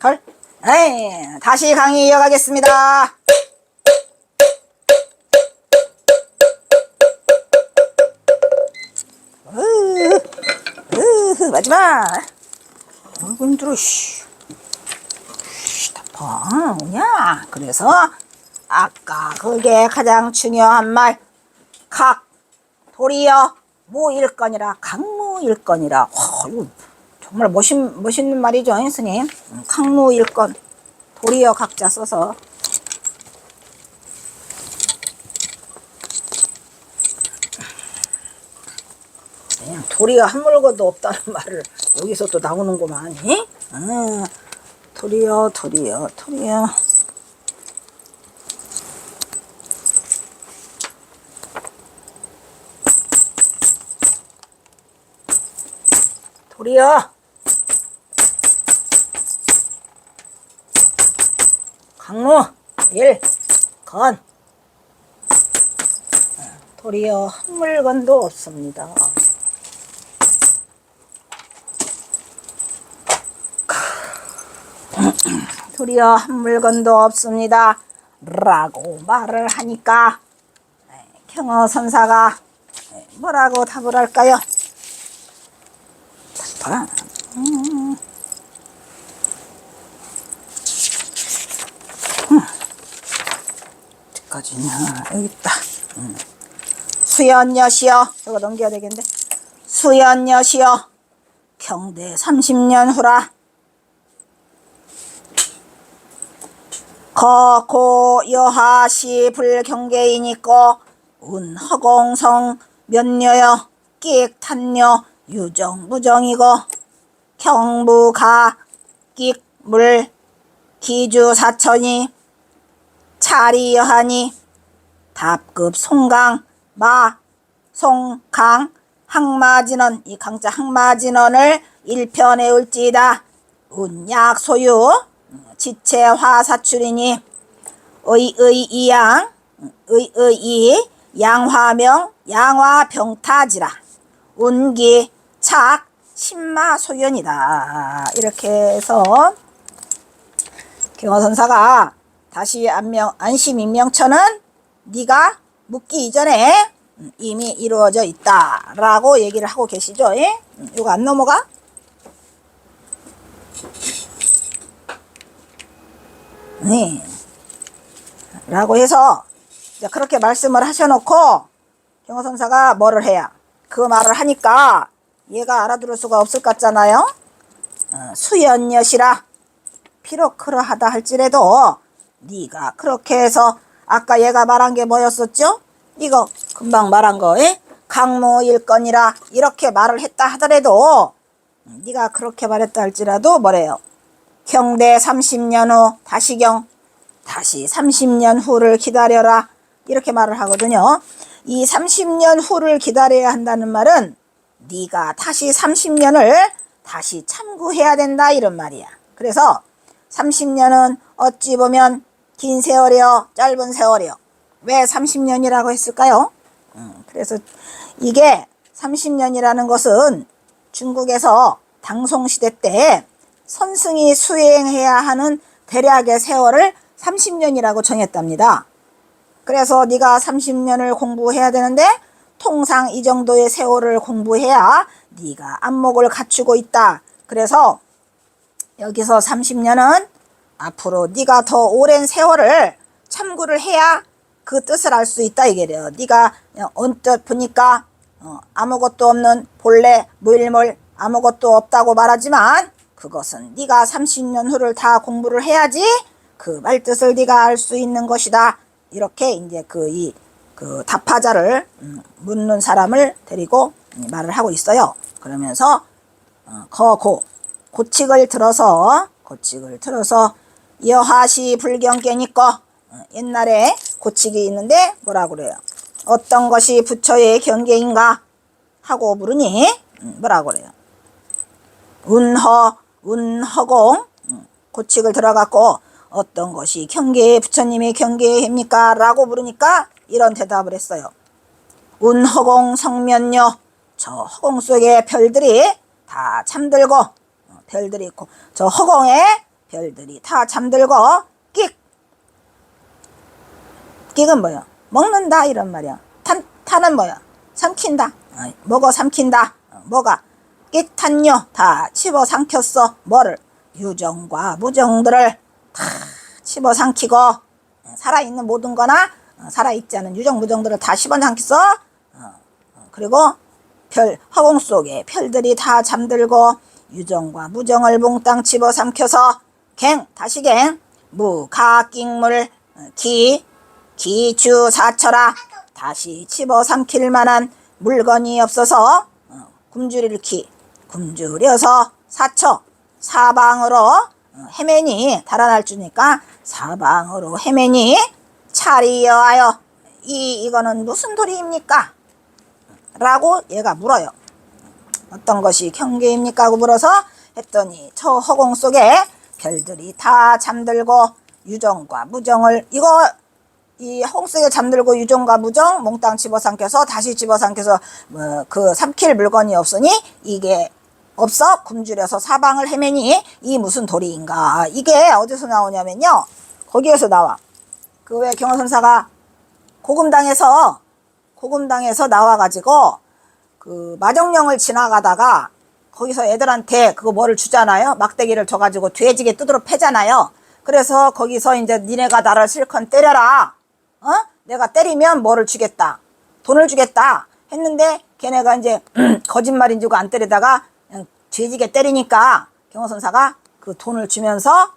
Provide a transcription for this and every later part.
헐. 에이, 다시 강의 이어가겠습니다. 마지막. 아이고 힘들어. 답답하. 뭐냐. 그래서 아까 그게 가장 중요한 말. 각 도리어 무일건이라 각무일건이라. 와, 이거 정말 멋있는 말이죠, 스님. 각무일건. 도리어 각자 써서. 그냥 도리어 한 물건도 없다는 말을 여기서 또 나오는구만. 도리어. 도리어 강무 일건. 도리어 한 물건도 없습니다. 도리어 한 물건도 없습니다 라고 말을 하니까 경어선사가 뭐라고 답을 할까요? 어디까지냐. 여기 있다. 수연여시여. 저거 넘겨야 되겠는데. 수연여시여. 경대 30년 후라. 거고 여하시 불경계이니까 운허공성 면녀여 끽탄녀 유정무정이고 경부가 끽물 기주사천이 차리여하니 답급 송강 마 송강 항마진원. 이 강자 항마진원을 1편에 올지다. 운약소유 지체화사출이니 의의이양 의의이 양화명 양화병타지라. 운기 착 신마소연이다. 이렇게 해서 경어선사가 다시 안심인명처는 네가 묻기 이전에 이미 이루어져 있다 라고 얘기를 하고 계시죠. 이거 안 넘어가? 네. 라고 해서 이제 그렇게 말씀을 하셔놓고 경어선사가 뭐를 해야 그 말을 하니까 얘가 알아들을 수가 없을 것 같잖아요. 수연여시라. 비록 그러하다 할지라도 네가 그렇게 해서 아까 얘가 말한 게 뭐였었죠? 이거 금방 말한 거 강무일건이라 이렇게 말을 했다 하더라도 네가 그렇게 말했다 할지라도 뭐래요? 경대 30년 후 다시 30년 후를 기다려라 이렇게 말을 하거든요. 이 30년 후를 기다려야 한다는 말은 네가 다시 30년을 다시 참구해야 된다 이런 말이야. 그래서 30년은 어찌 보면 긴 세월이요 짧은 세월이요. 왜 30년이라고 했을까요? 그래서 이게 30년이라는 것은 중국에서 당송시대 때 선승이 수행해야 하는 대략의 세월을 30년이라고 정했답니다. 그래서 네가 30년을 공부해야 되는데 통상 이 정도의 세월을 공부해야 네가 안목을 갖추고 있다. 그래서 여기서 30년은 앞으로 네가 더 오랜 세월을 참고를 해야 그 뜻을 알 수 있다 이게래요. 네가 언뜻 보니까 아무것도 없는 본래 무일물 아무것도 없다고 말하지만 그것은 네가 30년 후를 다 공부를 해야지 그 말뜻을 네가 알 수 있는 것이다. 이렇게 이제 그 답하자를 묻는 사람을 데리고 말을 하고 있어요. 그러면서 고칙을 들어서 여하시 불경계니까 옛날에 고칙이 있는데 뭐라 그래요? 어떤 것이 부처의 경계인가 하고 물으니 뭐라 그래요? 운허공 고칙을 들어갖고 어떤 것이 경계의 부처님의 경계입니까? 라고 물으니까 이런 대답을 했어요. 운허공 성면요. 저 허공 속에 별들이 다 잠들고 별들이 있고 저 허공에 별들이 다 잠들고 끽. 끽은 뭐야? 먹는다 이런 말이야. 타는 뭐야? 삼킨다. 먹어 삼킨다. 뭐가? 끽탄요. 다 집어삼켰어. 뭐를? 유정과 무정들을 다 집어삼키고 살아있는 모든 거나 살아있지 않은 유정 무정들을 다 집어삼켰어. 그리고 허공 속에 별들이 다 잠들고 유정과 무정을 몽땅 집어삼켜서 다시 무가끽물 기주사처라 다시 집어삼킬 만한 물건이 없어서 굶주려서 사방으로 헤매니 달아날 주니까 사방으로 헤매니 차리여하여 이거는 무슨 도리입니까? 라고 얘가 물어요. 어떤 것이 경계입니까? 하고 물어서 했더니 저 허공 속에 별들이 다 잠들고 유정과 무정을 이 허공 속에 잠들고 유정과 무정 몽땅 집어삼켜서 다시 집어삼켜서 그 삼킬 물건이 없으니 이게 없어 굶주려서 사방을 헤매니 이 무슨 도리인가. 이게 어디서 나오냐면요. 거기에서 나와. 그 왜 경허선사가 고금당에서 나와가지고 그 마정령을 지나가다가 거기서 애들한테 그거 뭐를 주잖아요. 막대기를 줘가지고 돼지게 두드러 패잖아요. 그래서 거기서 이제 니네가 나를 실컷 때려라. 내가 때리면 뭐를 주겠다. 돈을 주겠다. 했는데 걔네가 이제 거짓말인 줄 안 때리다가 그냥 돼지게 때리니까 경허선사가 그 돈을 주면서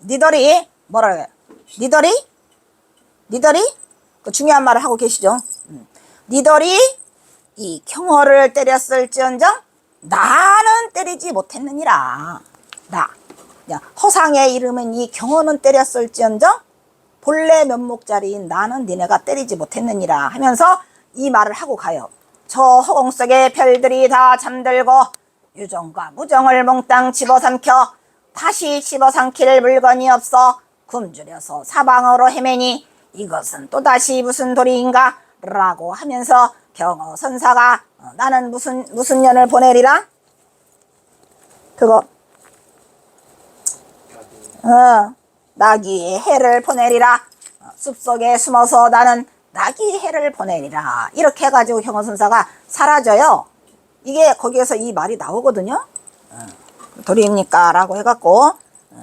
니들이 뭐라 그래? 니들이? 그 중요한 말을 하고 계시죠. 니들이 이 경허를 때렸을지언정 나는 때리지 못했느니라. 허상의 이름은 이 경허는 때렸을지언정 본래 면목자리인 나는 니네가 때리지 못했느니라 하면서 이 말을 하고 가요. 저 허공 속에 별들이 다 잠들고 유정과 무정을 몽땅 집어삼켜 다시 집어삼킬 물건이 없어 굶주려서 사방으로 헤매니 이것은 또다시 무슨 도리인가? 라고 하면서 경허선사가 나는 무슨 년을 보내리라? 그거 나귀의 해를 보내리라. 숲속에 숨어서 나는 나귀의 해를 보내리라. 이렇게 해가지고 경허선사가 사라져요. 이게 거기에서 이 말이 나오거든요. 도리입니까? 라고 해갖고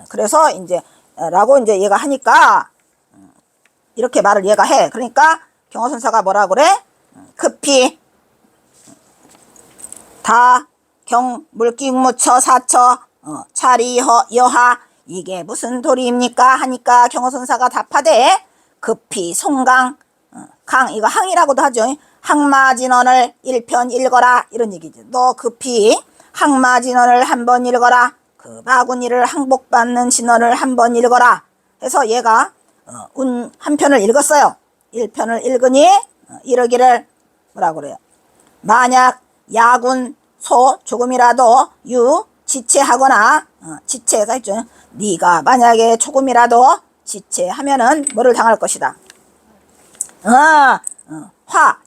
그래서 이제 라고 이제 얘가 하니까 이렇게 말을 얘가 해. 그러니까 경허선사가 뭐라 그래? 급히 다 물기무처 사처 차리여하 이게 무슨 도리입니까? 하니까 경허선사가 답하되 급히 송강 이거 항이라고도 하죠. 항마진언을 1편 읽어라 이런 얘기죠. 너 급히 항마진언을 한번 읽어라. 그 마구니를 항복받는 진언을 한번 읽어라. 해서 얘가 한 편을 읽었어요. 1편을 읽으니 이러기를 뭐라고 그래요? 만약 야군 소 조금이라도 지체하거나 지체가 있죠. 네가 만약에 조금이라도 지체하면은 뭐를 당할 것이다.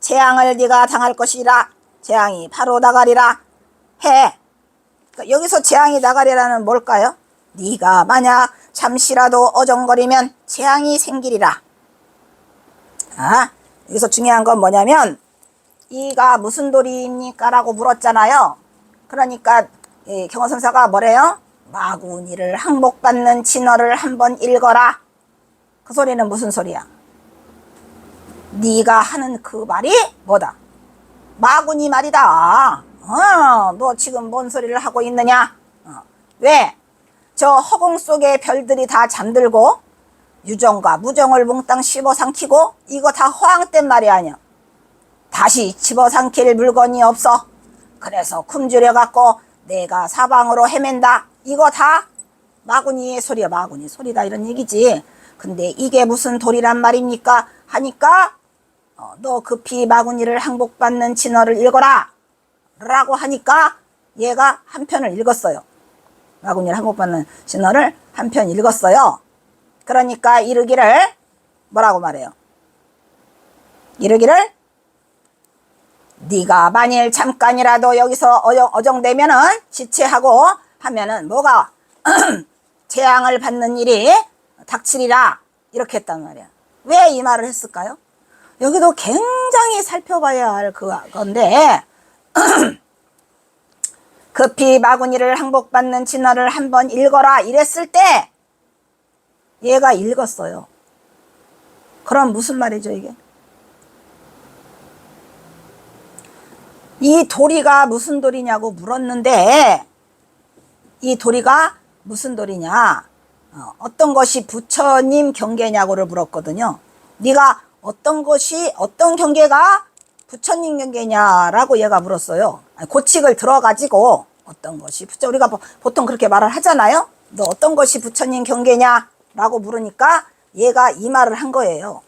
재앙을 네가 당할 것이라. 재앙이 바로 나가리라 해. 그러니까 여기서 재앙이 나가리라는 뭘까요? 네가 만약 잠시라도 어정거리면 재앙이 생기리라. 여기서 중요한 건 뭐냐면 이가 무슨 도리입니까? 라고 물었잖아요. 그러니까 경허선사가 뭐래요? 마구니를 항복받는 진어를 한번 읽어라. 그 소리는 무슨 소리야? 네가 하는 그 말이 뭐다? 마구니 말이다. 너 지금 뭔 소리를 하고 있느냐? 왜? 저 허공 속에 별들이 다 잠들고 유정과 무정을 몽땅 씹어삼키고 이거 다 허황된 말이 아니야. 다시 집어삼킬 물건이 없어. 그래서 굶주려갖고 내가 사방으로 헤맨다. 이거 다 마구니의 소리야. 마구니 소리다 이런 얘기지. 근데 이게 무슨 도리란 말입니까? 하니까 너 급히 마구니를 항복받는 진어를 읽어라 라고 하니까 얘가 한 편을 읽었어요. 마구니를 항복받는 진어를 한 편 읽었어요. 그러니까 이르기를 뭐라고 말해요? 이르기를 네가 만일 잠깐이라도 여기서 어정되면은 지체하고 하면은 뭐가 재앙을 받는 일이 닥치리라 이렇게 했단 말이야. 왜 이 말을 했을까요? 여기도 굉장히 살펴봐야 할 건데 급히 마구니를 항복받는 진언을 한번 읽어라 이랬을 때 얘가 읽었어요. 그럼 무슨 말이죠 이게? 이 도리가 무슨 도리냐고 물었는데 이 도리가 무슨 도리냐, 어떤 것이 부처님 경계냐고를 물었거든요. 네가 어떤 경계가 부처님 경계냐라고 얘가 물었어요. 고칙을 들어가지고 어떤 것이 부처, 우리가 보통 그렇게 말을 하잖아요. 너 어떤 것이 부처님 경계냐라고 물으니까 얘가 이 말을 한 거예요.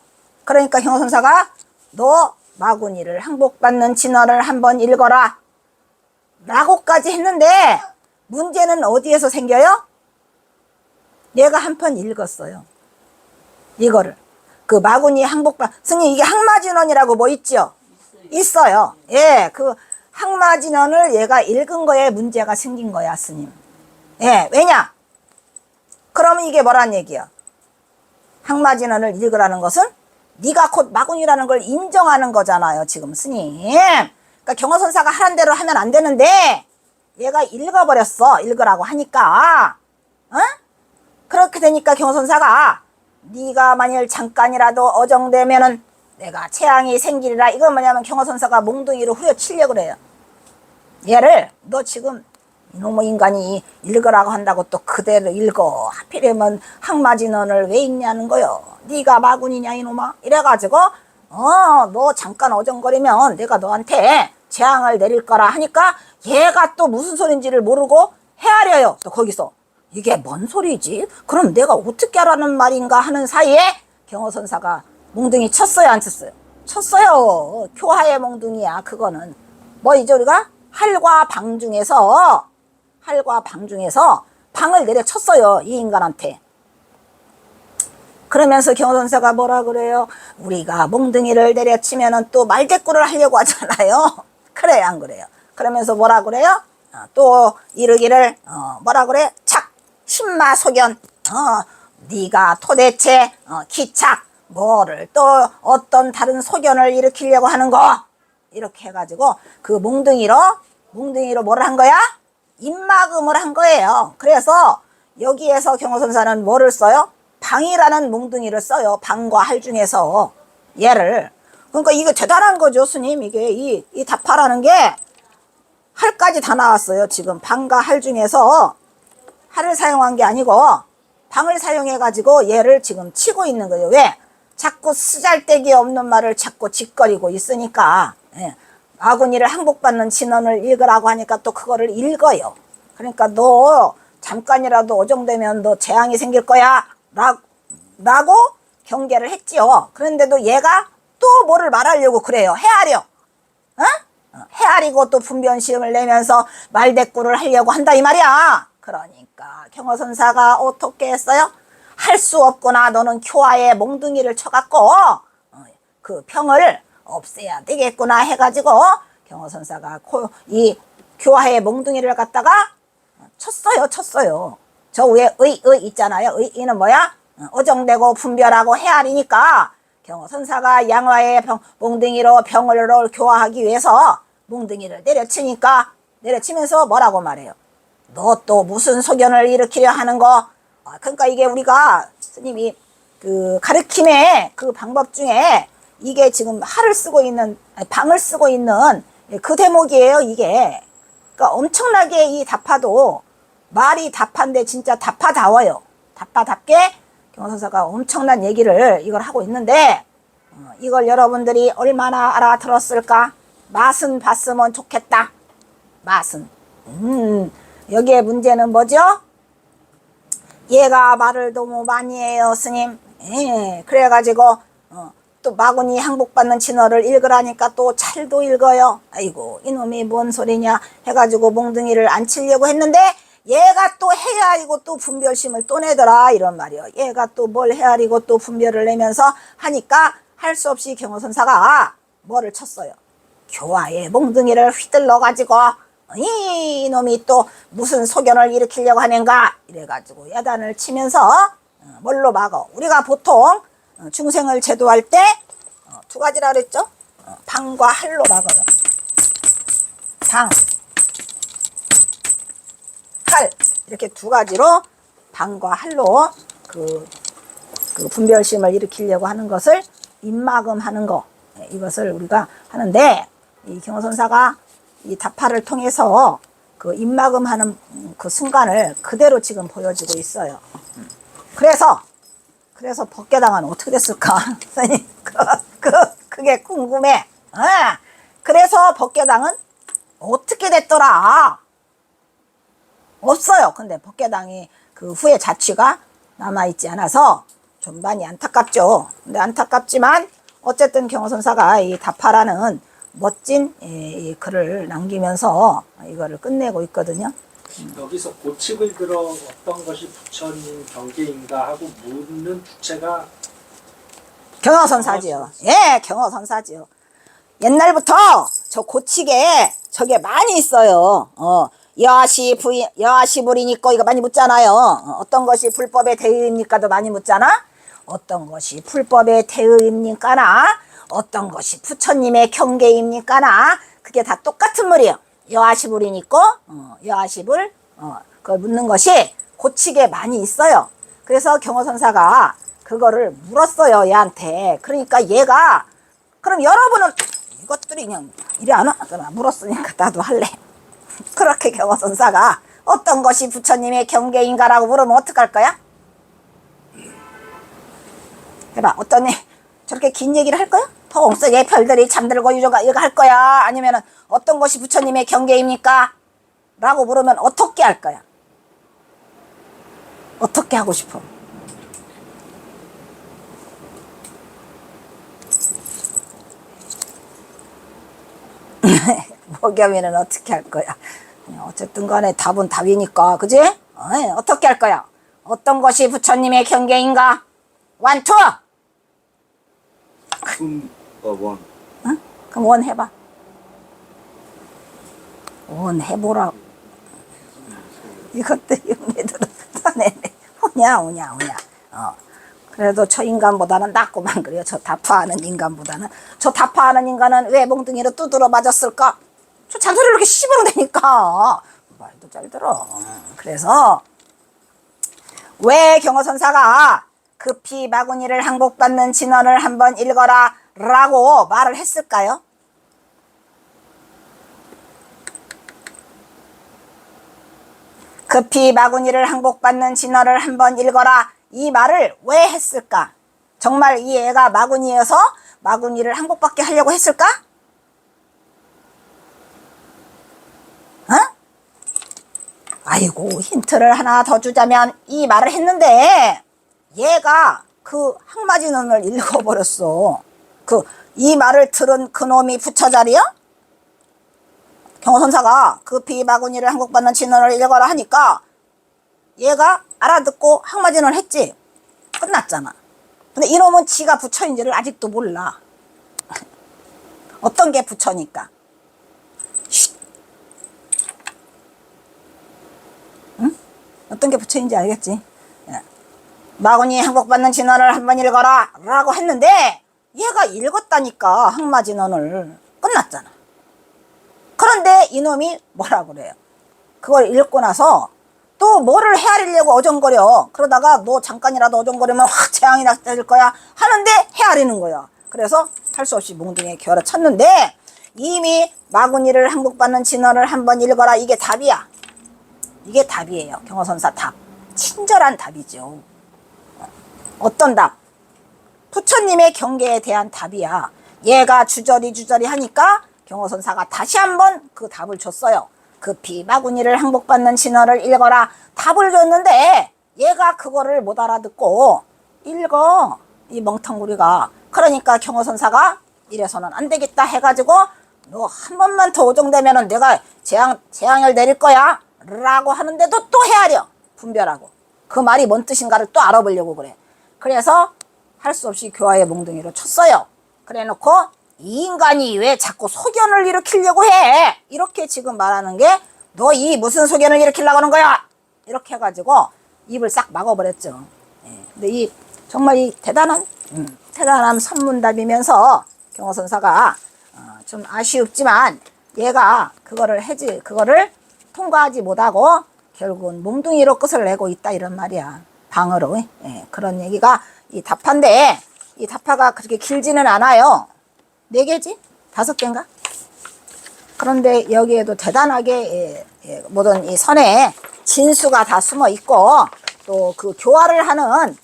그러니까 경호선사가 너 마구니를 항복받는 진언을 한번 읽어라 라고까지 했는데 문제는 어디에서 생겨요? 얘가 한 편 읽었어요. 이거를. 그 마구니 항복받, 스님 이게 항마진언이라고 뭐 있죠? 있어요. 예, 그 항마진언을 얘가 읽은 거에 문제가 생긴 거야, 스님. 예, 왜냐? 그러면 이게 뭐란 얘기야? 항마진언을 읽으라는 것은 네가 곧 마구니라는 걸 인정하는 거잖아요, 지금 스님. 그러니까 경호선사가 하란 대로 하면 안 되는데 얘가 읽어버렸어. 읽으라고 하니까. 그렇게 되니까 경호선사가 네가 만일 잠깐이라도 어정되면은 내가 재앙이 생기리라. 이건 뭐냐면 경호선사가 몽둥이로 후려치려고 그래요. 얘를 너 지금 이놈의 인간이 읽으라고 한다고 또 그대로 읽어. 하필이면 항마진언을 왜 읽냐는 거요. 네가 마군이냐 이놈아. 이래가지고 너 잠깐 어정거리면 내가 너한테 재앙을 내릴 거라 하니까 얘가 또 무슨 소린지를 모르고 헤아려요. 또 거기서 이게 뭔 소리지? 그럼 내가 어떻게 하라는 말인가 하는 사이에 경호선사가 몽둥이 쳤어요 안 쳤어요? 쳤어요. 교화의 몽둥이야. 그거는 뭐이죠? 우리가 할과 방 중에서 방을 내려쳤어요 이 인간한테. 그러면서 경호선사가 뭐라 그래요? 우리가 몽둥이를 내려치면은 또 말대꾸를 하려고 하잖아요. 그래요 안 그래요? 그러면서 뭐라 그래요? 또 이르기를 뭐라 그래? 착 신마소견 네가 도대체 기착 뭐를 또 어떤 다른 소견을 일으키려고 하는 거 이렇게 해가지고 그 몽둥이로 뭐를 한 거야? 입막음을 한 거예요. 그래서 여기에서 경호선사는 뭐를 써요? 방이라는 몽둥이를 써요. 방과 할 중에서 얘를. 그러니까 이게 대단한 거죠 스님. 이게 이 답하라는 게 할까지 다 나왔어요. 지금 방과 할 중에서 할을 사용한 게 아니고 방을 사용해 가지고 얘를 지금 치고 있는 거예요. 왜? 자꾸 쓰잘데기 없는 말을 자꾸 짓거리고 있으니까. 예. 마구니를 항복받는 진언을 읽으라고 하니까 또 그거를 읽어요. 그러니까 너 잠깐이라도 어정되면 너 재앙이 생길 거야 라고 경계를 했지요. 그런데도 얘가 또 뭐를 말하려고 그래요. 헤아려. 헤아리고 또 분변시험을 내면서 말대꾸를 하려고 한다 이 말이야. 그러니까 경호선사가 어떻게 했어요? 할 수 없구나. 너는 교화에 몽둥이를 쳐갖고 그 평을 없애야 되겠구나 해가지고 경호선사가 이 교화에 몽둥이를 갖다가 쳤어요. 저 위에 의 있잖아요. 의는 뭐야? 어정되고 분별하고 헤아리니까 경호선사가 양화의 몽둥이로 병을 교화하기 위해서 몽둥이를 내려치면서 뭐라고 말해요? 너 또 무슨 소견을 일으키려 하는 거? 그러니까 이게 우리가 스님이 그 가르침의 그 방법 중에 이게 지금 할을 쓰고 있는 방을 쓰고 있는 그 대목이에요 이게. 그러니까 엄청나게 이 답화도 말이 답한데 진짜 답화다워요. 답화답게 경호선사가 엄청난 얘기를 이걸 하고 있는데 이걸 여러분들이 얼마나 알아들었을까? 맛은 봤으면 좋겠다. 맛은. 여기에 문제는 뭐죠? 얘가 말을 너무 많이 해요 스님. 그래가지고 또 마구니 항복받는 진어를 읽으라니까 또 찰도 읽어요. 아이고 이놈이 뭔 소리냐 해가지고 몽둥이를 안 치려고 했는데 얘가 또 헤아리고 또 분별심을 또 내더라 이런 말이요. 얘가 또 뭘 헤아리고 또 분별을 내면서 하니까 할 수 없이 경호선사가 뭐를 쳤어요? 교화에 몽둥이를 휘둘러 가지고 이놈이 또 무슨 소견을 일으키려고 하는가 이래가지고 야단을 치면서 뭘로 막어? 우리가 보통 중생을 제도할 때 두 가지라 그랬죠? 방과 할로 막어요. 방, 할 이렇게 두 가지로 방과 할로 그 분별심을 일으키려고 하는 것을 입막음하는 거, 이것을 우리가 하는데 이 경호선사가 이 다파를 통해서 그 입막음하는 그 순간을 그대로 지금 보여주고 있어요. 그래서 법계당은 어떻게 됐을까? 선생님 그게 궁금해. 그래서 법계당은 어떻게 됐더라? 없어요. 근데 법계당이 그 후에 자취가 남아있지 않아서 좀 많이 안타깝죠. 근데 안타깝지만 어쨌든 경호선사가 이 다파라는 멋진 이 글을 남기면서 이거를 끝내고 있거든요. 여기서 고칙을 들어 어떤 것이 부처님 경계인가 하고 묻는 부채가 경허선사지요. 예, 경허선사지요. 옛날부터 저 고칙에 저게 많이 있어요. 여하시불이니까 이거 많이 묻잖아요. 어떤 것이 불법의 대의입니까도 많이 묻잖아. 어떤 것이 불법의 대의입니까나 어떤 것이 부처님의 경계입니까나 그게 다 똑같은 말이에요. 여하시불이니까 여하시불 그걸 묻는 것이 고칙에 많이 있어요. 그래서 경호선사가 그거를 물었어요, 얘한테. 그러니까 얘가 그럼 여러분은 이것들이 그냥 이리 안 와? 물었으니까 나도 할래. 그렇게 경호선사가 어떤 것이 부처님의 경계인가라고 물으면 어떡할 거야? 해봐. 어떤 애 저렇게 긴 얘기를 할 거야? 동서의 별들이 잠들고 이거 할 거야? 아니면은 어떤 것이 부처님의 경계입니까? 라고 물으면 어떻게 할 거야? 어떻게 하고 싶어? 목염이는 어떻게 할 거야? 어쨌든 간에 답은 답이니까, 그지? 어떻게 할 거야? 어떤 것이 부처님의 경계인가? 원투! 원. 응? 그럼 원 해봐. 원 해보라. 이것들이 얘네들은 오냐. 그래도 저 인간보다는 낫구만. 그래요. 저 다파하는 인간보다는. 저 다파하는 인간은 왜 몽둥이로 두드러 맞았을까? 저 잔소리를 이렇게 씹어대니까. 말도 잘 들어. 그래서 왜 경호선사가 급히 마구니를 항복받는 진언을 한번 읽어라 라고 말을 했을까요? 급히 마구니를 항복받는 진언을 한번 읽어라 이 말을 왜 했을까? 정말 이 애가 마구니여서 마구니를 항복받게 하려고 했을까? 아이고, 힌트를 하나 더 주자면 이 말을 했는데 얘가 그 항마진언을 읽어버렸어. 이 말을 들은 그놈이 부처자리야? 경호선사가 급히 마구니를 항복받는 진언을 읽어라 하니까 얘가 알아듣고 항마진언을 했지. 끝났잖아. 근데 이놈은 지가 부처인지를 아직도 몰라. 어떤 게 부처니까. 응? 어떤 게 부처인지 알겠지? 마구니 항복받는 진언을 한번 읽어라 라고 했는데 얘가 읽었다니까. 항마진언을. 끝났잖아. 그런데 이놈이 뭐라 그래요? 그걸 읽고 나서 또 뭐를 헤아리려고 어정거려. 그러다가 너 잠깐이라도 어정거리면 확 재앙이 날 거야 하는데 헤아리는 거야. 그래서 할 수 없이 몽둥이에 겨를 쳤는데 이미 마구니를 항복받는 진언을 한번 읽어라. 이게 답이야. 이게 답이에요. 경호선사 답. 친절한 답이죠. 어떤 답? 부처님의 경계에 대한 답이야. 얘가 주저리 하니까 경호선사가 다시 한번 그 답을 줬어요. 급히 마구니를 항복받는 진언을 읽어라. 답을 줬는데 얘가 그거를 못 알아듣고 읽어. 이 멍텅구리가. 그러니까 경호선사가 이래서는 안 되겠다 해가지고 너 한 번만 더 오정되면은 내가 재앙을 내릴 거야 라고 하는데도 또 헤아려. 분별하고. 그 말이 뭔 뜻인가를 또 알아보려고 그래. 그래서 할 수 없이 교화의 몽둥이로 쳤어요. 그래 놓고 이 인간이 왜 자꾸 소견을 일으키려고 해? 이렇게 지금 말하는 게 너 이 무슨 소견을 일으키려고 하는 거야? 이렇게 해가지고 입을 싹 막아버렸죠. 예. 근데 이 정말 이 대단한 선문답이면서 경호선사가 좀 아쉬웠지만 얘가 그거를 통과하지 못하고 결국은 몽둥이로 끝을 내고 있다 이런 말이야. 방어로. 예. 그런 얘기가 이 답파인데 이 답파가 그렇게 길지는 않아요. 4개지? 5개인가? 그런데 여기에도 대단하게 모든 이 선에 진수가 다 숨어 있고 또 그 교화를 하는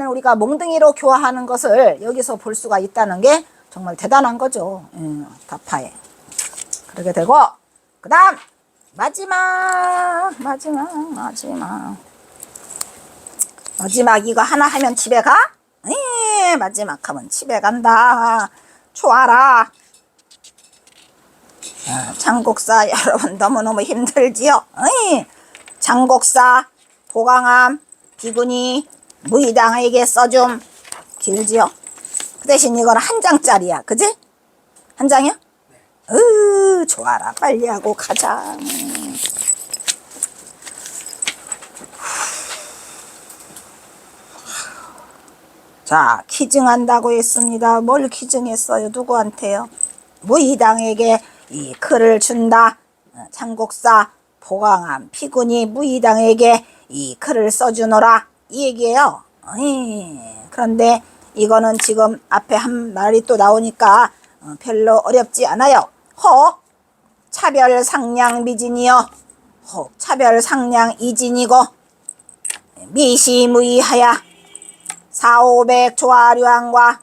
우리가 몽둥이로 교화하는 것을 여기서 볼 수가 있다는 게 정말 대단한 거죠. 답파에. 그렇게 되고 그 다음 마지막 이거 하나 하면 집에 가? 마지막 하면 집에 간다. 좋아라. 장곡사 여러분 너무너무 힘들지요. 장곡사 보강암 비구니 무의당에게 써줌. 길지요. 그 대신 이건 한 장짜리야. 그지? 한 장이야? 좋아라. 빨리 하고 가자. 자, 기증한다고 했습니다. 뭘 기증했어요? 누구한테요? 무의당에게 이 글을 준다. 장곡사 보강암 피군이 무의당에게 이 글을 써주노라. 이 얘기예요. 그런데 이거는 지금 앞에 한 말이 또 나오니까 별로 어렵지 않아요. 혹 차별 상량 미진이요. 혹 차별 상량 이진이고 미시무이하야 4,500 조화류항과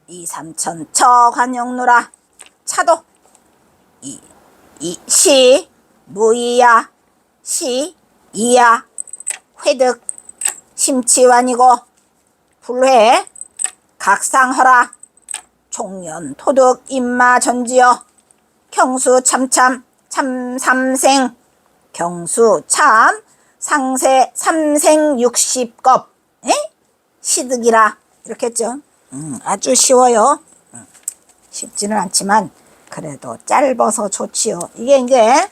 2,3천 처관용누라. 차도 시 무이야 시 이야 회득 심치완이고 불회 각상허라 총연 토득 임마 전지여 경수 참참 참삼생 경수 참 상세 삼생 60겁 시득이라 이렇게 했죠. 아주 쉬워요. 쉽지는 않지만 그래도 짧아서 좋지요. 이게 이제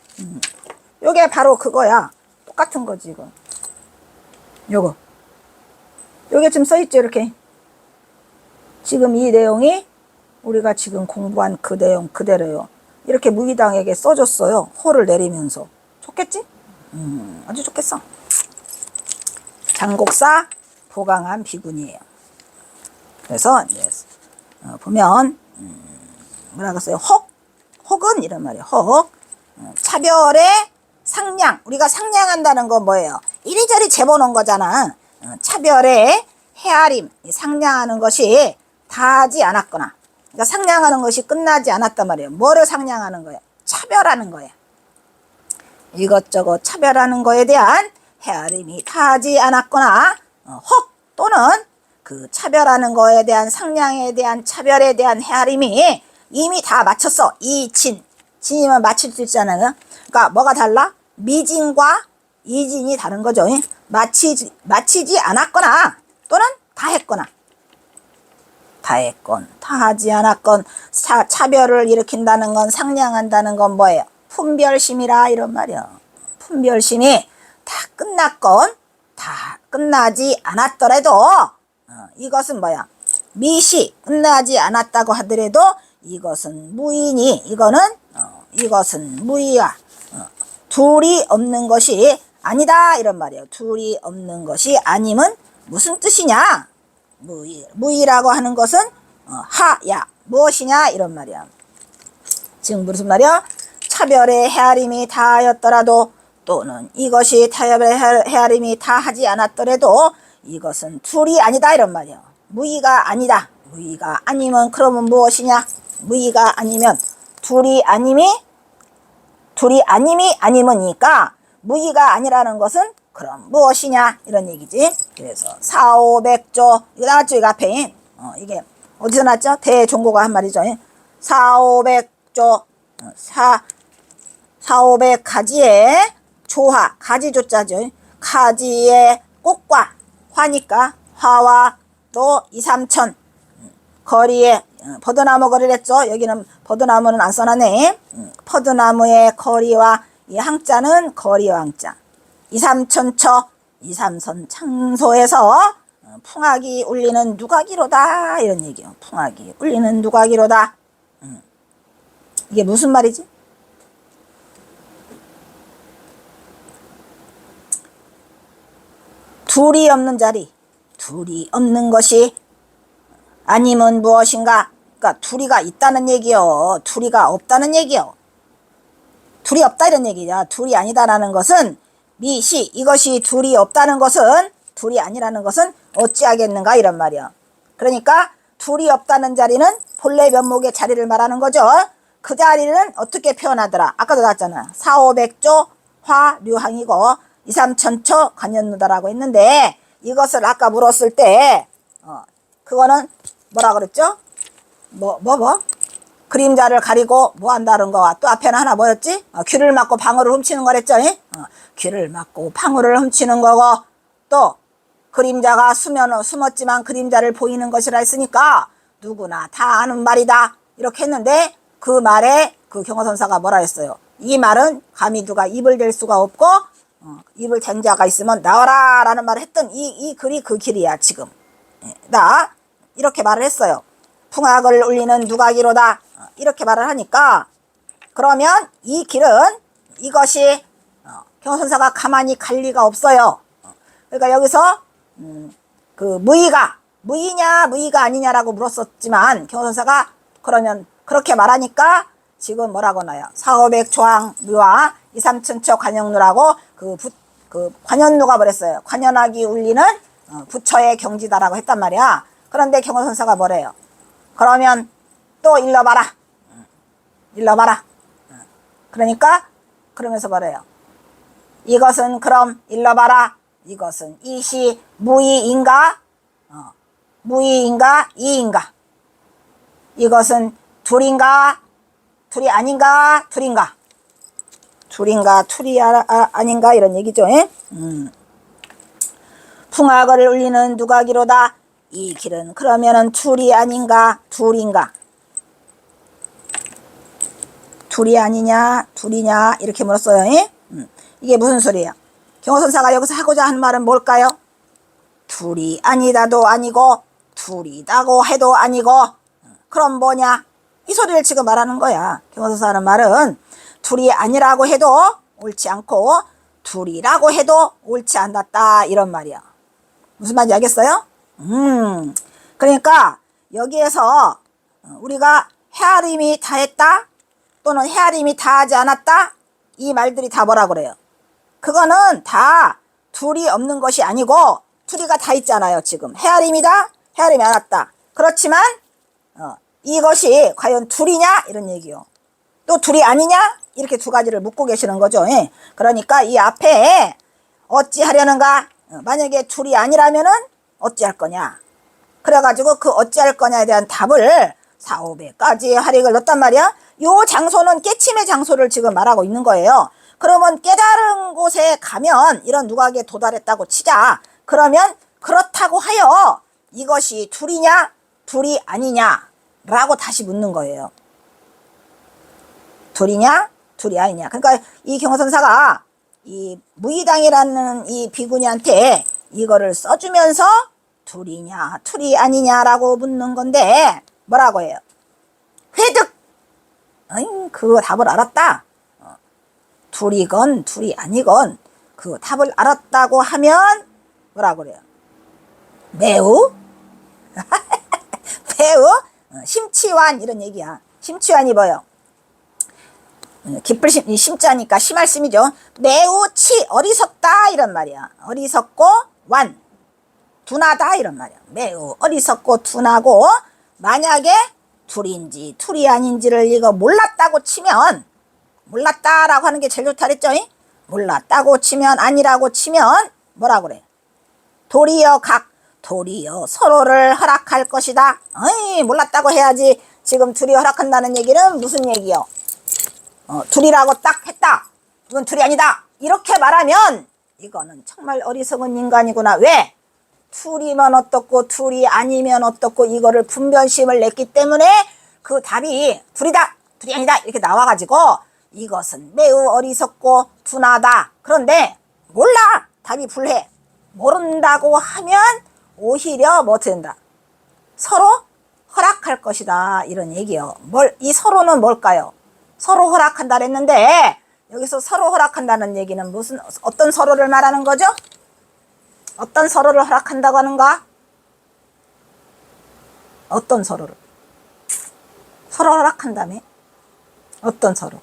요게 바로 그거야. 똑같은 거지 이거. 요게 지금 써있죠 이렇게. 지금 이 내용이 우리가 지금 공부한 그 내용 그대로요. 이렇게 무의당에게 써줬어요. 호를 내리면서. 좋겠지? 아주 좋겠어. 장곡사 보강암 비군이에요. 그래서 이제 보면 뭐라고 써요? 혹은 이런 말이에요. 혹 차별의 상량. 우리가 상량한다는 건 뭐예요? 이리저리 재보는 거잖아. 차별의 헤아림, 상량하는 것이 다하지 않았거나, 그러니까 상량하는 것이 끝나지 않았단 말이에요. 뭐를 상량하는 거예요? 차별하는 거예요. 이것저것 차별하는 거에 대한 헤아림이 다하지 않았거나, 혹 또는 그 차별하는 거에 대한 상량에 대한 차별에 대한 헤아림이 이미 다 마쳤어. 진이면 맞출 수 있잖아요. 그러니까 뭐가 달라? 미진과 이진이 다른 거죠. 마치지 않았거나 또는 다 했거나. 다 했건 다 하지 않았건 차별을 일으킨다는 건 상량한다는 건 뭐예요? 품별심이라 이런 말이야. 품별심이 다 끝났건 다 끝나지 않았더라도 이것은 뭐야? 미시 끝나지 않았다고 하더라도 이것은 무인이 이것은 무이야. 둘이 없는 것이 아니다 이런 말이에요. 둘이 없는 것이 아님은 무슨 뜻이냐? 무이라고 하는 것은 하야 무엇이냐 이런 말이야. 지금 무슨 말이야? 차별의 헤아림이 다하였더라도 또는 이것이 차별의 헤아림이 다하지 않았더라도 이것은 둘이 아니다 이런 말이야. 무이가 아니다. 무이가 아니면 그러면 무엇이냐? 무이가 아니면 둘이 아님이 아니면이니까 무이가 아니라는 것은 그럼 무엇이냐 이런 얘기지. 그래서 4,500조 이거 나왔죠 이거 앞에. 이게 어디서 났죠? 대종고가 한 말이죠. 4,500조 4,500 가지의 조화 가지조자죠. 가지의 꽃과 화니까 화와 또 2,3천 거리에 버드나무 거리를 했죠. 여기는 버드나무는 안 써놨네. 퍼드나무의 거리와 이 항자는 거리와 항자. 이삼천처 이삼선 창소에서 풍악이 울리는 누각이로다 이런 얘기예요. 풍악이 울리는 누각이로다. 이게 무슨 말이지? 둘이 없는 자리, 둘이 없는 것이 아니면 무엇인가? 그러니까 둘이가 있다는 얘기요. 둘이가 없다는 얘기요. 둘이 없다 이런 얘기야. 둘이 아니다라는 것은 미시 이것이 둘이 없다는 것은 둘이 아니라는 것은 어찌하겠는가 이런 말이야. 그러니까 둘이 없다는 자리는 본래 면목의 자리를 말하는 거죠. 그 자리는 어떻게 표현하더라? 아까도 나왔잖아. 사오백조 화류항이고 이삼천처 관현누다라고 했는데 이것을 아까 물었을 때 그거는 뭐라 그랬죠? 그림자를 가리고 뭐 한다는 거와 또 앞에는 하나 뭐였지? 귀를 막고 방울을 훔치는 거랬죠? 귀를 막고 방울을 훔치는 거고 또 그림자가 숨었지만 그림자를 보이는 것이라 했으니까 누구나 다 아는 말이다 이렇게 했는데 그 말에 그 경어선사가 뭐라 했어요? 이 말은 감히 누가 입을 댈 수가 없고 입을 댄 자가 있으면 나와라 라는 말을 했던 이 글이 그 길이야 지금. 나 이렇게 말을 했어요. 풍악을 울리는 누각이로다 이렇게 말을 하니까 그러면 이 길은 이것이 경선사가 가만히 갈 리가 없어요. 그러니까 여기서 그 무의냐 무의가 아니냐라고 물었었지만 경선사가 그러면 그렇게 말하니까 지금 뭐라고 나요? 사오백 조항류와 이삼천처 관현누라고 그 관현누가 뭐랬어요? 관현악이 울리는 부처의 경지다라고 했단 말이야. 그런데 경어선사가 뭐래요? 그러면 또 일러봐라. 일러봐라. 그러니까 그러면서 뭐래요? 이것은 그럼 일러봐라. 이것은 이시 무의인가? 무의인가? 이인가? 이것은 둘인가? 둘이 아닌가? 둘인가? 둘인가? 둘이 아닌가? 이런 얘기죠. 풍악을 울리는 누각이로다. 이 길은 그러면은 둘이 아닌가? 둘인가? 둘이 아니냐? 둘이냐? 이렇게 물었어요. 이게 무슨 소리예요? 경어선사가 여기서 하고자 하는 말은 뭘까요? 둘이 아니다도 아니고 둘이다고 해도 아니고 그럼 뭐냐? 이 소리를 지금 말하는 거야. 경어선사 하는 말은 둘이 아니라고 해도 옳지 않고 둘이라고 해도 옳지 않았다 이런 말이야. 무슨 말인지 알겠어요? 그러니까 여기에서 우리가 헤아림이 다 했다 또는 헤아림이 다 하지 않았다 이 말들이 다 뭐라 그래요? 그거는 다 둘이 없는 것이 아니고 둘이가 다 있잖아요. 지금 헤아림이다 헤아림이 안 왔다. 그렇지만 이것이 과연 둘이냐 이런 얘기요. 또 둘이 아니냐 이렇게 두 가지를 묻고 계시는 거죠. 그러니까 이 앞에 어찌하려는가? 만약에 둘이 아니라면은 어찌할 거냐? 그래가지고 그 어찌할 거냐에 대한 답을 4,500가지 활익을 넣었단 말이야. 요 장소는 깨침의 장소를 지금 말하고 있는 거예요. 그러면 깨달은 곳에 가면 이런 누각에 도달했다고 치자. 그러면 그렇다고 하여 이것이 둘이냐 둘이 아니냐 라고 다시 묻는 거예요. 둘이냐 둘이 아니냐. 그러니까 이 경어선사가 이 무의당이라는 이 비구니한테 이거를 써주면서 둘이냐 둘이 아니냐라고 묻는 건데 뭐라고 해요? 회득! 그 답을 알았다. 둘이건 둘이 아니건 그 답을 알았다고 하면 뭐라고 그래요? 매우 매우 심치환 이런 얘기야. 심치환이 뭐요? 기쁠 심자니까 심할 심이죠. 매우 어리석다 이런 말이야. 어리석고 완 둔하다 이런 말이야. 매우 어리석고 둔하고 만약에 둘인지 둘이 아닌지를 이거 몰랐다고 치면 몰랐다라고 하는 게 제일 좋다 그랬죠. 몰랐다고 치면 아니라고 치면 뭐라 그래? 도리어 도리어 서로를 허락할 것이다. 몰랐다고 해야지. 지금 둘이 허락한다는 얘기는 무슨 얘기요? 둘이라고 딱 했다. 이건 둘이 아니다. 이렇게 말하면 이거는 정말 어리석은 인간이구나. 왜? 둘이면 어떻고 둘이 아니면 어떻고 이거를 분별심을 냈기 때문에 그 답이 둘이다 둘이 아니다 이렇게 나와가지고 이것은 매우 어리석고 둔하다. 그런데 몰라 답이 불해. 모른다고 하면 오히려 뭐 어떻게 된다? 서로 허락할 것이다 이런 얘기요. 이 서로는 뭘까요? 서로 허락한다 그랬는데 여기서 서로 허락한다는 얘기는 어떤 서로를 말하는 거죠? 어떤 서로를 허락한다고 하는가? 어떤 서로를? 서로 허락한다며? 어떤 서로?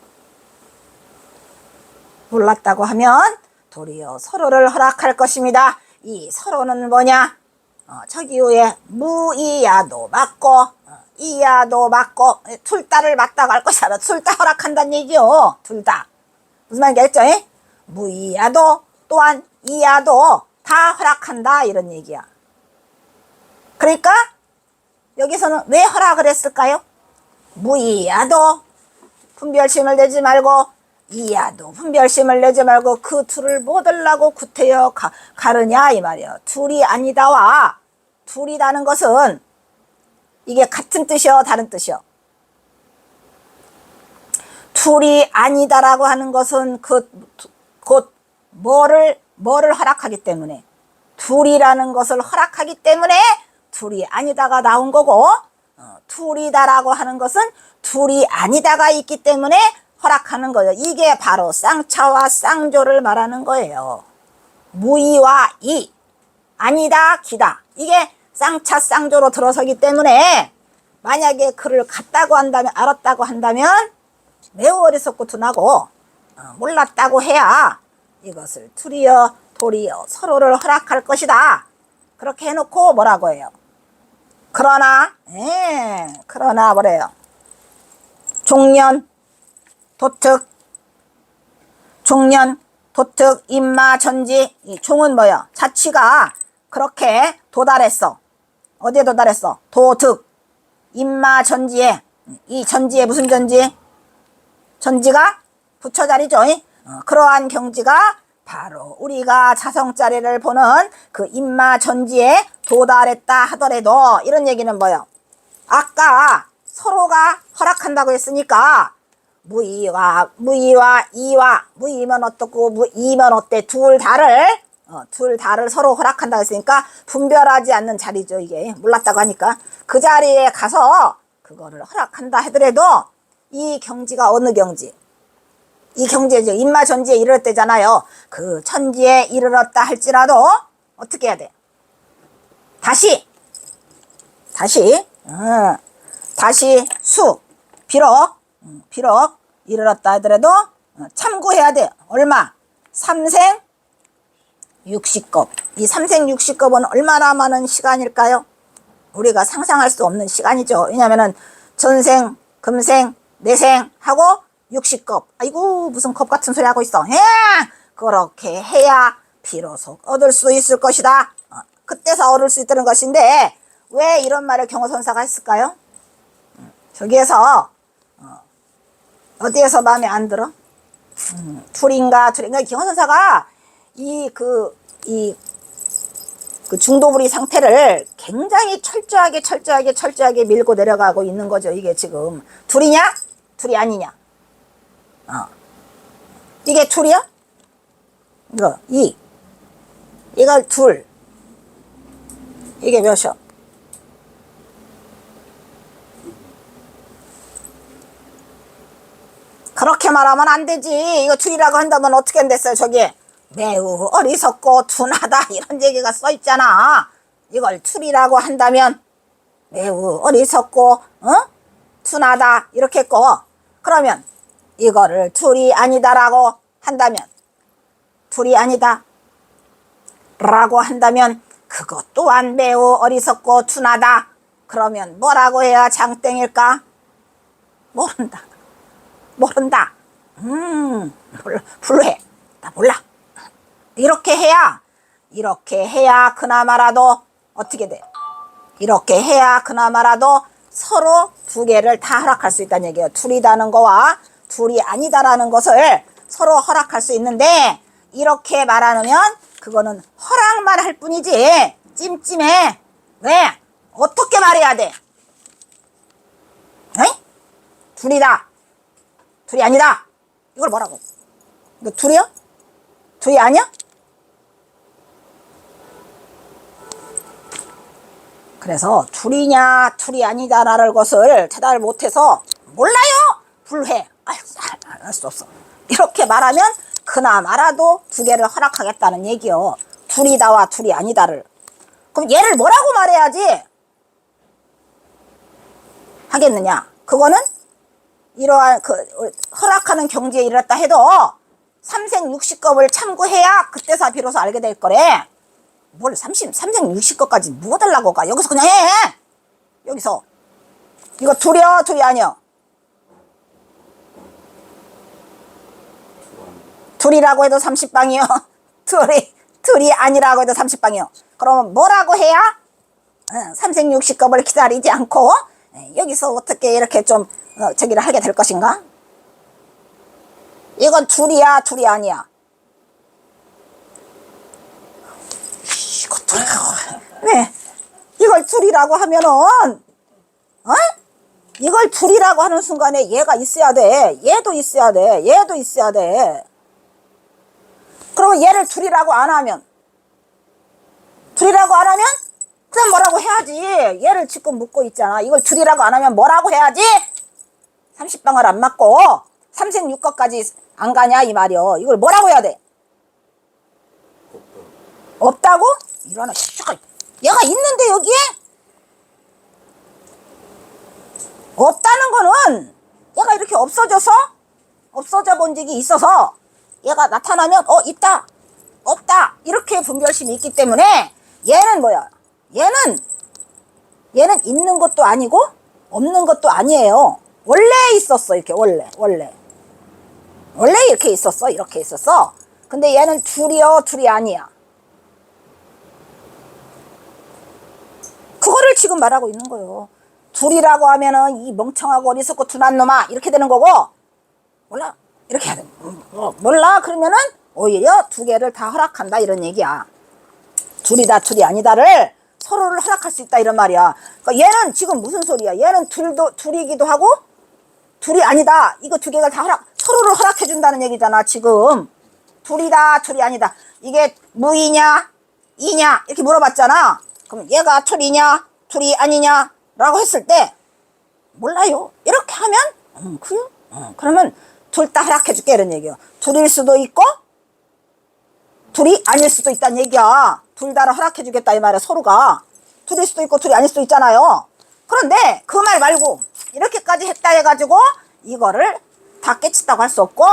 몰랐다고 하면 도리어 서로를 허락할 것입니다. 이 서로는 뭐냐? 저기 위에 무이야도 맞고 이야도 맞고 둘 다를 맞다고 할 것이다. 둘 다 허락한다는 얘기요. 둘 다. 무슨 말인지 알죠? 무이야도 또한 이야도 다 허락한다 이런 얘기야. 그러니까 여기서는 왜 허락을 했을까요? 무이야도 분별심을 내지 말고 이야도 분별심을 내지 말고 그 둘을 뭐 들라고 구태여 가르냐 이 말이야. 둘이 아니다와 둘이라는 것은 이게 같은 뜻이요 다른 뜻이요? 둘이 아니다라고 하는 것은 곧 뭐를 허락하기 때문에 둘이라는 것을 허락하기 때문에 둘이 아니다가 나온 거고 둘이다라고 하는 것은 둘이 아니다가 있기 때문에 허락하는 거예요. 이게 바로 쌍차와 쌍조를 말하는 거예요. 무이와 이 아니다 기다 이게 쌍차 쌍조로 들어서기 때문에 만약에 그를 같다고 한다면 알았다고 한다면 매우 어리석고 둔하고 몰랐다고 해야 이것을 둘이여 도리여 서로를 허락할 것이다. 그렇게 해놓고 뭐라고 해요? 그러나 그러나 뭐래요? 종년 도특 임마전지. 이 종은 뭐야? 자취가 그렇게 도달했어. 어디에 도달했어? 도특 임마전지에. 이 전지에 무슨 전지? 전지가 부처자리죠. 그러한 경지가 바로 우리가 자성자리를 보는 그 임마전지에 도달했다 하더라도 이런 얘기는 뭐예요? 아까 서로가 허락한다고 했으니까 무이와 이와 무이면 어떻고 이면 어때 둘 다를 서로 허락한다고 했으니까 분별하지 않는 자리죠. 이게 몰랐다고 하니까 그 자리에 가서 그거를 허락한다 하더라도 이 경지가 어느 경지? 이 경지에 임마전지에 이르렀 때잖아요. 그 천지에 이르렀다 할지라도 어떻게 해야 돼? 다시 비록 이르렀다 하더라도 참고해야 돼. 얼마? 삼생 60급. 이 삼생 60급은 얼마나 많은 시간일까요? 우리가 상상할 수 없는 시간이죠. 왜냐면은 전생, 금생, 내생 하고 60급. 아이고 무슨 컵 같은 소리 하고 있어. 그렇게 해야 비로소 얻을 수 있을 것이다. 그때서 얻을 수 있다는 것인데 왜 이런 말을 경호선사가 했을까요? 저기에서 어디에서 마음에 안 들어? 둘인가 경호선사가 그 중도부리 상태를 굉장히 철저하게 밀고 내려가고 있는 거죠. 이게 지금 둘이냐? 둘이 아니냐? 이게 둘이야? 이거 둘. 이게 몇이야? 그렇게 말하면 안 되지. 이거 둘이라고 한다면 어떻게 안 됐어요? 저기 매우 어리석고 둔하다 이런 얘기가 써 있잖아. 이걸 둘이라고 한다면 매우 어리석고 둔하다 이렇게 했고, 그러면 이거를 둘이 아니다라고 한다면 둘이 아니다 라고 한다면 그것 또한 매우 어리석고 둔하다. 그러면 뭐라고 해야 장땡일까? 모른다. 불해. 나 몰라. 이렇게 해야 그나마라도 어떻게 돼? 이렇게 해야 그나마라도 서로 두 개를 다 허락할 수 있다는 얘기예요. 둘이다는 거와 둘이 아니다라는 것을 서로 허락할 수 있는데, 이렇게 말하면 그거는 허락만 할 뿐이지 찜찜해. 왜? 어떻게 말해야 돼? 에? 둘이다. 둘이 아니다. 이걸 뭐라고? 이거 둘이야? 둘이 아니야? 그래서 둘이냐 둘이 아니다라는 것을 대답을 못해서 몰라요. 불회. 알 수 없어. 이렇게 말하면 그나마라도 두 개를 허락하겠다는 얘기요. 둘이다와 둘이 아니다를. 그럼 얘를 뭐라고 말해야지 하겠느냐? 그거는 이러한 허락하는 경지에 이르렀다 해도 삼생육식겁을 참고해야 그때서 비로소 알게 될 거래. 뭘 삼생육식겁까지 뭐 달라고 가? 여기서 그냥 해. 여기서 이거 둘이야 둘이 아니야? 둘이라고 해도 30방이요. 둘이 아니라고 해도 30방이요. 그러면 뭐라고 해야 삼생육식겁을 기다리지 않고 여기서 어떻게 이렇게 좀 저기를 하게 될 것인가? 이건 둘이야 둘이 아니야? 이거 둘이라고 왜? 이걸 둘이라고 하면은 이걸 둘이라고 하는 순간에 얘가 있어야 돼. 얘도 있어야 돼. 얘도 있어야 돼. 그러면 얘를 둘이라고 안 하면 그럼 뭐라고 해야지. 얘를 지금 묻고 있잖아. 이걸 둘이라고 안 하면 뭐라고 해야지? 30방을 안 맞고 삼생육겁까지 안 가냐 이 말이요. 이걸 뭐라고 해야 돼? 없다고? 이러나 얘가 있는데 여기에? 없다는 거는 얘가 이렇게 없어져 본 적이 있어서 얘가 나타나면 있다 없다 이렇게 분별심이 있기 때문에 얘는 뭐야? 얘는 있는 것도 아니고 없는 것도 아니에요. 원래 있었어. 이렇게 원래 이렇게 있었어. 이렇게 있었어. 근데 얘는 둘이요 둘이 아니야. 그거를 지금 말하고 있는 거예요. 둘이라고 하면은 이 멍청하고 어리석고 둔한 놈아 이렇게 되는 거고, 몰라 이렇게 해야 돼. 몰라 그러면은 오히려 두 개를 다 허락한다 이런 얘기야. 둘이다 둘이 아니다를 서로를 허락할 수 있다 이런 말이야. 그러니까 얘는 지금 무슨 소리야? 얘는 둘이기도 하고 둘이 아니다. 이거 두 개를 다 서로를 허락해 준다는 얘기잖아. 지금 둘이다 둘이 아니다. 이게 무이냐 이냐 이렇게 물어봤잖아. 그럼 얘가 둘이냐 둘이 아니냐 라고 했을 때 몰라요 이렇게 하면 그래요? 그러면 둘 다 허락해 줄게 이런 얘기야. 둘일 수도 있고 둘이 아닐 수도 있다는 얘기야. 둘 다를 허락해 주겠다 이 말이야. 서로가 둘일 수도 있고 둘이 아닐 수도 있잖아요. 그런데 그 말 말고 이렇게까지 했다 해가지고 이거를 다 깨친다고 할 수 없고,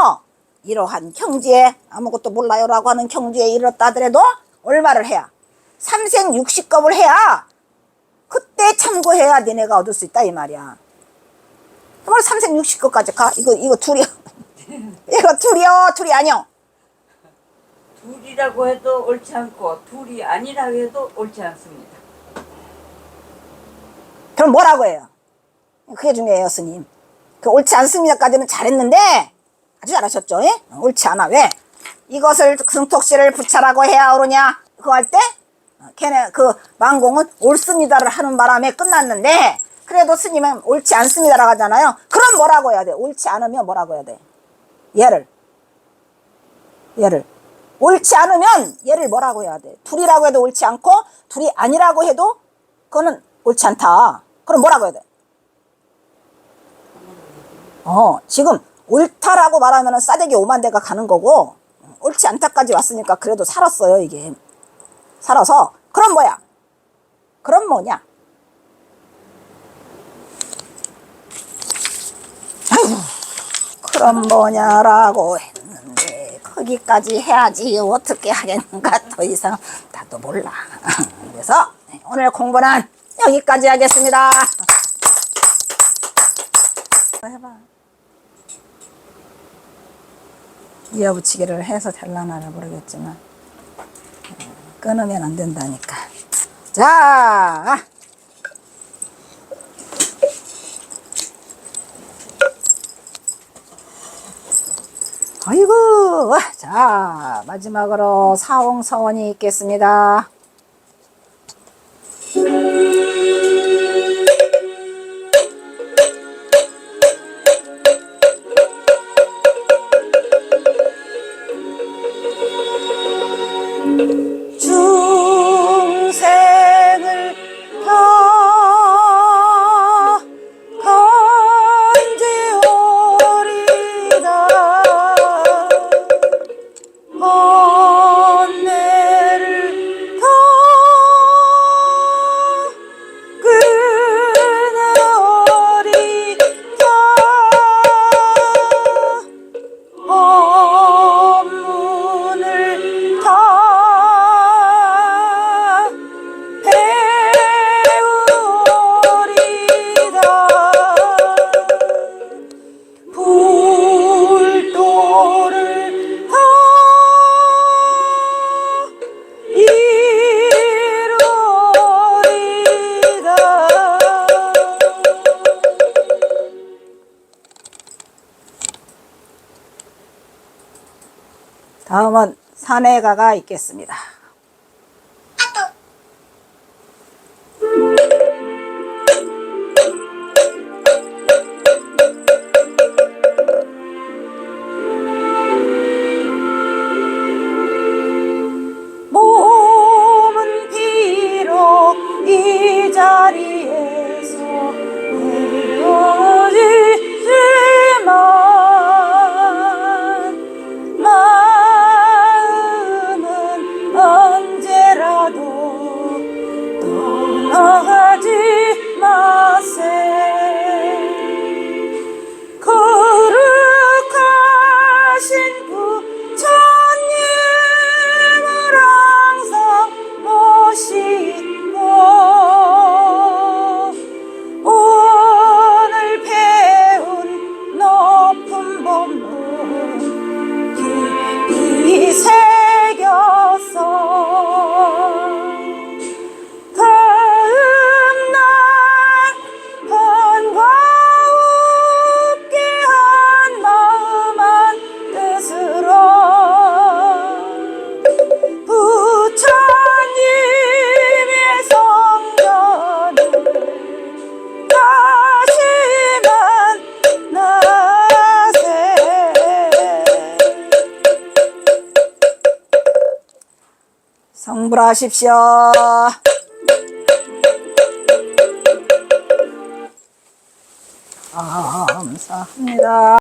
이러한 경지에 아무것도 몰라요 라고 하는 경지에 이르렀다 하더라도 얼마를 해야? 삼생육식겁을 해야 그때 참고해야 니네가 얻을 수 있다 이 말이야. 정말 삼생육식겁까지 가? 이거 둘이요. 이거 둘이요 둘이 아니요? 둘이라고 해도 옳지 않고 둘이 아니라고 해도 옳지 않습니다. 그럼 뭐라고 해요? 그게 중요해요 스님. 그 옳지 않습니다까지는 잘했는데 아주 잘하셨죠? 예? 옳지 않아. 왜? 이것을 승톡씨를 부차라고 해야 오르냐? 그거 할 때 걔네 그 망공은 옳습니다를 하는 바람에 끝났는데, 그래도 스님은 옳지 않습니다라고 하잖아요. 그럼 뭐라고 해야 돼? 옳지 않으면 뭐라고 해야 돼? 얘를 옳지 않으면 얘를 뭐라고 해야 돼? 둘이라고 해도 옳지 않고 둘이 아니라고 해도 그거는 옳지 않다. 그럼 뭐라고 해야 돼? 지금 옳다라고 말하면 싸대기 5만 대가 가는 거고, 옳지 않다까지 왔으니까 그래도 살았어요 이게. 살아서 그럼 뭐야? 그럼 뭐냐? 아이고, 그럼 뭐냐라고 했는데 거기까지 해야지 어떻게 하겠는가 더 이상 나도 몰라. 그래서 오늘 공부는 여기까지 하겠습니다. 해봐. 이어붙이기를 해서 될라나 모르겠지만 끊으면 안 된다니까. 자, 아이고, 자 마지막으로 사홍서원이 있겠습니다. 다음은 사내가가 있겠습니다. 몸은 비록 이 자리에서 헤어지지만 마음은 언제라도 떠나지 마세. 거룩하신 부처님을 항상 모시고 오늘 배운 높은 법문 깊이 새겼어. 다음날 반가웁게 한 마음 한 뜻으로 부처님의 성전을 다시 만나세. 성불하십시오. 감사합니다.